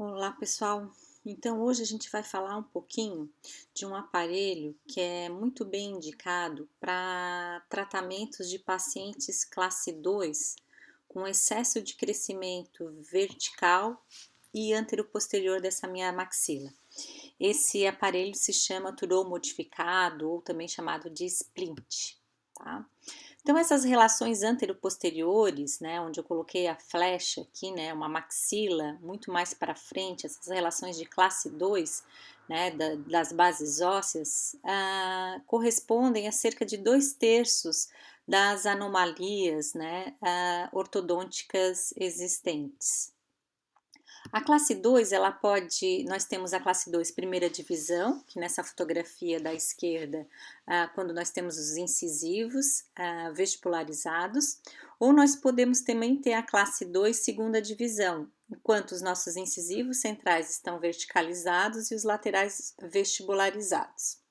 Olá, pessoal. Então, hoje a gente vai falar um pouquinho de um aparelho que é muito bem indicado para tratamentos de pacientes classe 2 com excesso de crescimento vertical e anteroposterior dessa minha maxila. Esse aparelho se chama Turou modificado ou também chamado de splint, tá? Então, essas relações anteroposteriores, né, onde eu coloquei a flecha aqui, né, uma maxila muito mais para frente, essas relações de classe 2, né, das bases ósseas, correspondem a cerca de 2/3 das anomalias, né, ortodônticas existentes. A classe 2, ela pode, nós temos a classe 2 primeira divisão, que nessa fotografia da esquerda, quando nós temos os incisivos vestibularizados, ou nós podemos também ter a classe 2 segunda divisão, enquanto os nossos incisivos centrais estão verticalizados e os laterais vestibularizados.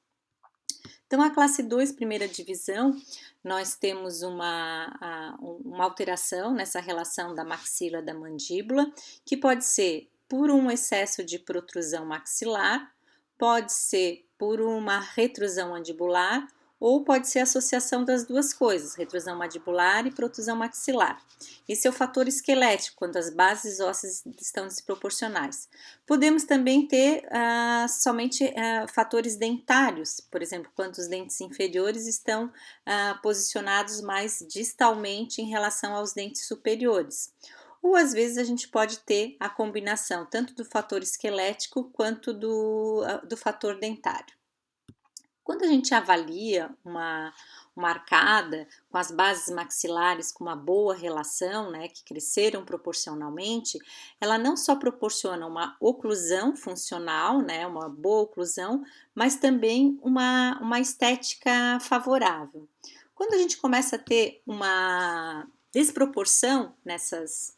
Então, a classe 2, primeira divisão, nós temos uma alteração nessa relação da maxila da mandíbula, que pode ser por um excesso de protrusão maxilar, pode ser por uma retrusão mandibular, ou pode ser associação das duas coisas, retrusão mandibular e protrusão maxilar. Esse é o fator esquelético, quando as bases ósseas estão desproporcionais. Podemos também ter somente fatores dentários, por exemplo, quando os dentes inferiores estão posicionados mais distalmente em relação aos dentes superiores. Ou às vezes a gente pode ter a combinação tanto do fator esquelético quanto do fator dentário. Quando a gente avalia uma arcada com as bases maxilares com uma boa relação, né, que cresceram proporcionalmente, ela não só proporciona uma oclusão funcional, né, uma boa oclusão, mas também uma estética favorável. Quando a gente começa a ter uma desproporção nessas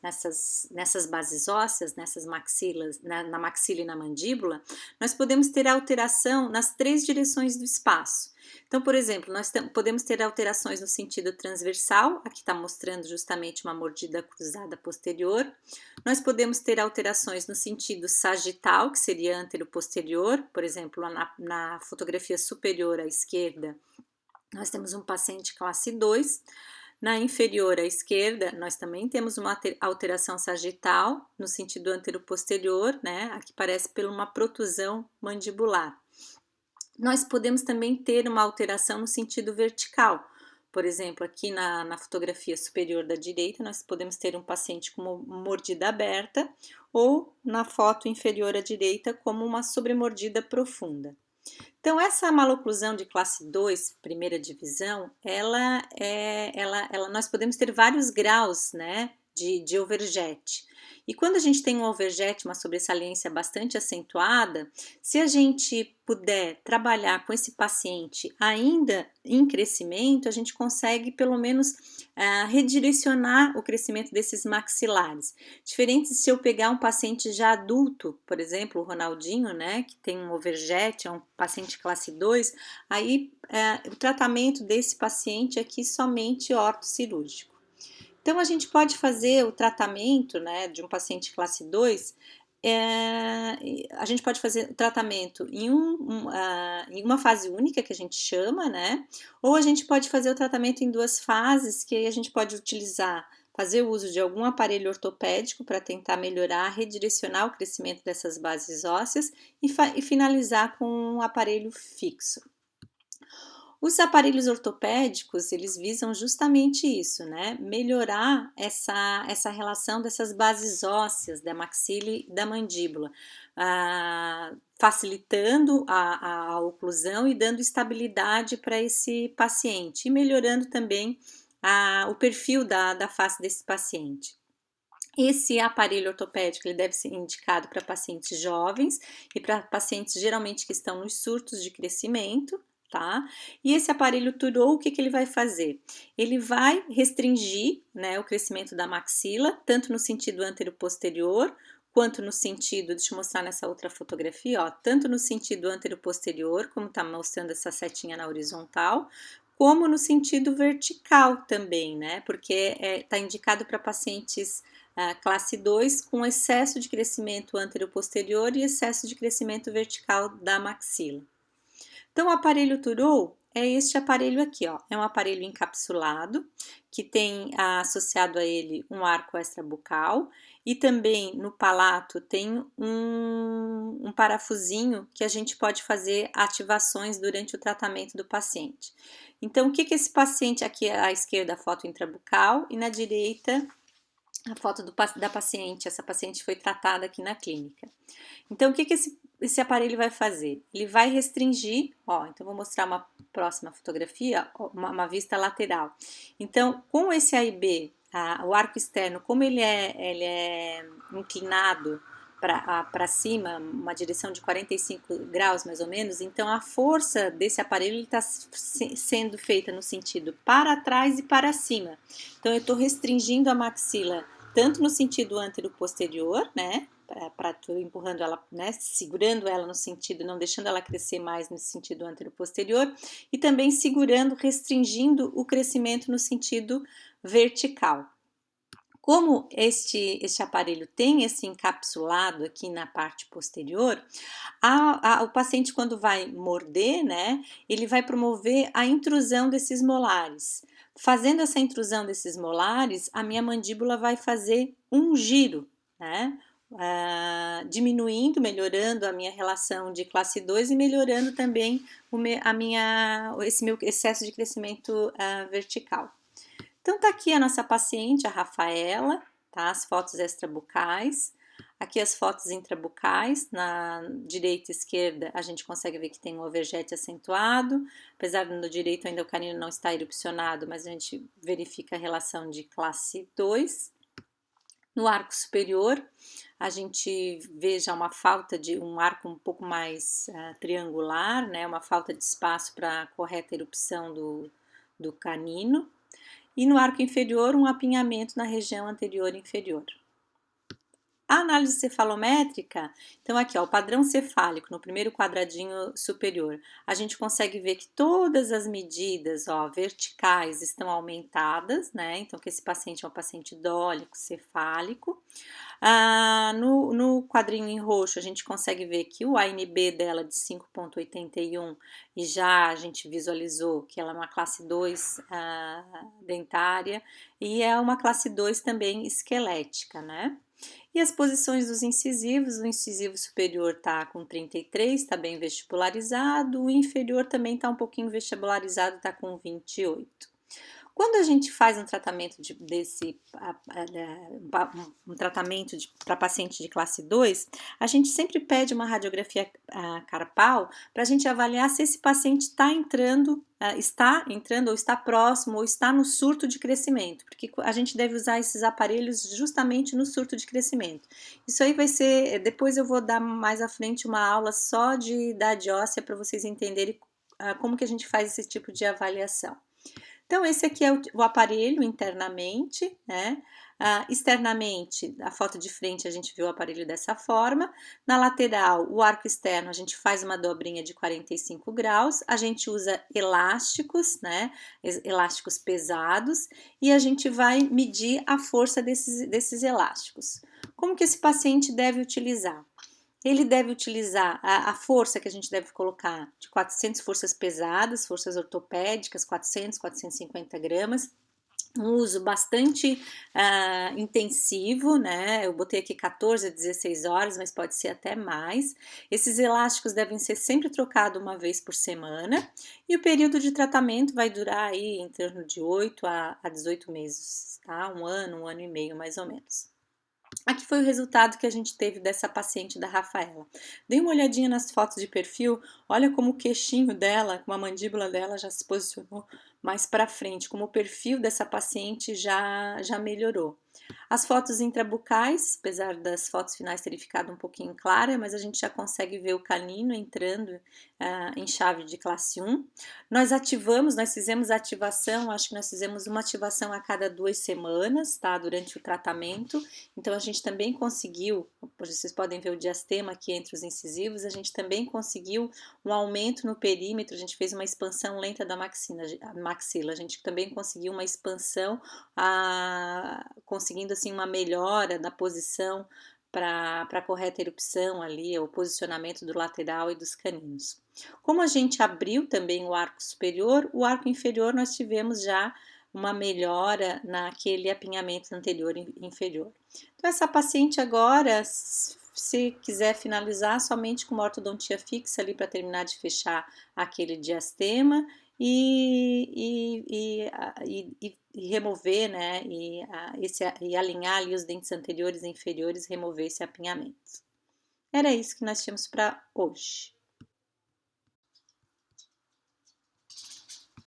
bases ósseas, nessas maxilas, na maxila e na mandíbula, nós podemos ter alteração nas 3 direções do espaço. Então, por exemplo, nós podemos ter alterações no sentido transversal, aqui está mostrando justamente uma mordida cruzada posterior. Nós podemos ter alterações no sentido sagital, que seria antero-posterior, por exemplo, na fotografia superior à esquerda, nós temos um paciente classe 2. Na inferior à esquerda, nós também temos uma alteração sagital no sentido antero-posterior, né? Aqui parece por uma protusão mandibular. Nós podemos também ter uma alteração no sentido vertical. Por exemplo, aqui na fotografia superior da direita, nós podemos ter um paciente com mordida aberta ou na foto inferior à direita como uma sobremordida profunda. Então, essa maloclusão de classe 2, primeira divisão, nós podemos ter vários graus, né, de overjet. E quando a gente tem um overjet, uma sobressalência bastante acentuada, se a gente puder trabalhar com esse paciente ainda em crescimento, a gente consegue pelo menos redirecionar o crescimento desses maxilares. Diferente se eu pegar um paciente já adulto, por exemplo, o Ronaldinho, né, que tem um overjet, é um paciente classe 2, aí o tratamento desse paciente aqui somente ortocirúrgico. Então, a gente pode fazer o tratamento, né, de um paciente classe 2, a gente pode fazer o tratamento em uma fase única, que a gente chama, né, ou a gente pode fazer o tratamento em 2 fases, que aí a gente pode utilizar, fazer o uso de algum aparelho ortopédico para tentar melhorar, redirecionar o crescimento dessas bases ósseas e finalizar com um aparelho fixo. Os aparelhos ortopédicos, eles visam justamente isso, né? Melhorar essa relação dessas bases ósseas da maxila e da mandíbula, facilitando a oclusão e dando estabilidade para esse paciente, e melhorando também o perfil da face desse paciente. Esse aparelho ortopédico ele deve ser indicado para pacientes jovens e para pacientes geralmente que estão nos surtos de crescimento, tá? E esse aparelho Turou, o que ele vai fazer? Ele vai restringir, né, o crescimento da maxila, tanto no sentido antero-posterior, quanto no sentido, deixa eu mostrar nessa outra fotografia, ó, tanto no sentido antero-posterior, como está mostrando essa setinha na horizontal, como no sentido vertical também, né? Porque está indicado para pacientes classe 2 com excesso de crescimento anteroposterior e excesso de crescimento vertical da maxila. Então, o aparelho Turou é este aparelho aqui, ó. É um aparelho encapsulado, que tem associado a ele um arco extrabucal e também no palato tem um parafusinho que a gente pode fazer ativações durante o tratamento do paciente. Então, o que esse paciente aqui à esquerda, a foto intrabucal, e na direita a foto da paciente. Essa paciente foi tratada aqui na clínica. Então, o que esse aparelho vai fazer? Ele vai restringir, ó, então vou mostrar uma próxima fotografia, uma vista lateral. Então, com esse AIB, o arco externo, como ele é inclinado para cima, uma direção de 45 graus mais ou menos, então a força desse aparelho está sendo feita no sentido para trás e para cima. Então, eu estou restringindo a maxila tanto no sentido antero-posterior, né? Tô empurrando ela, né, segurando ela no sentido, não deixando ela crescer mais no sentido antero-posterior, e também segurando, restringindo o crescimento no sentido vertical. Como este aparelho tem esse encapsulado aqui na parte posterior, o paciente, quando vai morder, né, ele vai promover a intrusão desses molares. Fazendo essa intrusão desses molares, a minha mandíbula vai fazer um giro, né, diminuindo, melhorando a minha relação de classe 2 e melhorando também esse meu excesso de crescimento vertical. Então, tá aqui a nossa paciente, a Rafaela, tá? As fotos extrabucais. Aqui as fotos intrabucais, na direita e esquerda a gente consegue ver que tem um overjet acentuado, apesar do no direito ainda o canino não está erupcionado, mas a gente verifica a relação de classe 2. No arco superior, a gente vê já uma falta de um arco um pouco mais triangular, né? Uma falta de espaço para a correta erupção do canino. E no arco inferior, um apinhamento na região anterior inferior. A análise cefalométrica, então aqui ó, o padrão cefálico no primeiro quadradinho superior, a gente consegue ver que todas as medidas ó, verticais estão aumentadas, né? Então que esse paciente é um paciente dólico, cefálico. No quadrinho em roxo, a gente consegue ver que o ANB dela de 5,81 e já a gente visualizou que ela é uma classe 2 dentária e é uma classe 2 também esquelética, né? E as posições dos incisivos, o incisivo superior está com 33, está bem vestibularizado, o inferior também está um pouquinho vestibularizado, está com 28. Quando a gente faz um tratamento um tratamento para paciente de classe 2, a gente sempre pede uma radiografia carpal para a gente avaliar se esse paciente está entrando ou está próximo ou está no surto de crescimento, porque a gente deve usar esses aparelhos justamente no surto de crescimento. Isso aí vai ser, depois eu vou dar mais à frente uma aula só de idade óssea para vocês entenderem como que a gente faz esse tipo de avaliação. Então, esse aqui é o aparelho internamente, né? Externamente, a foto de frente a gente vê o aparelho dessa forma. Na lateral, o arco externo, a gente faz uma dobrinha de 45 graus. A gente usa elásticos, né? Elásticos pesados. E a gente vai medir a força desses elásticos. Como que esse paciente deve utilizar? Ele deve utilizar a força que a gente deve colocar de 400 forças pesadas, forças ortopédicas, 400, 450 gramas. Um uso bastante intensivo, né? Eu botei aqui 14 a 16 horas, mas pode ser até mais. Esses elásticos devem ser sempre trocados uma vez por semana. E o período de tratamento vai durar aí em torno de 8 a 18 meses, tá? Um ano e meio mais ou menos. Aqui foi o resultado que a gente teve dessa paciente da Rafaela. Dê uma olhadinha nas fotos de perfil, olha como o queixinho dela, como a mandíbula dela já se posicionou mais para frente, como o perfil dessa paciente já melhorou. As fotos intrabucais, apesar das fotos finais terem ficado um pouquinho claras, mas a gente já consegue ver o canino entrando em chave de classe 1. Nós fizemos a ativação, acho que nós fizemos uma ativação a cada 2 semanas, tá? Durante o tratamento. Então, a gente também conseguiu, vocês podem ver o diastema aqui entre os incisivos, a gente também conseguiu um aumento no perímetro, a gente fez uma expansão lenta da maxila, a gente também conseguiu uma expansão conseguindo assim uma melhora da posição para a correta erupção ali, o posicionamento do lateral e dos caninos. Como a gente abriu também o arco superior, o arco inferior nós tivemos já uma melhora naquele apinhamento anterior inferior. Então, essa paciente agora, se quiser finalizar somente com uma ortodontia fixa ali para terminar de fechar aquele diastema e remover, né, e alinhar ali os dentes anteriores e inferiores, remover esse apinhamento. Era isso que nós tínhamos para hoje.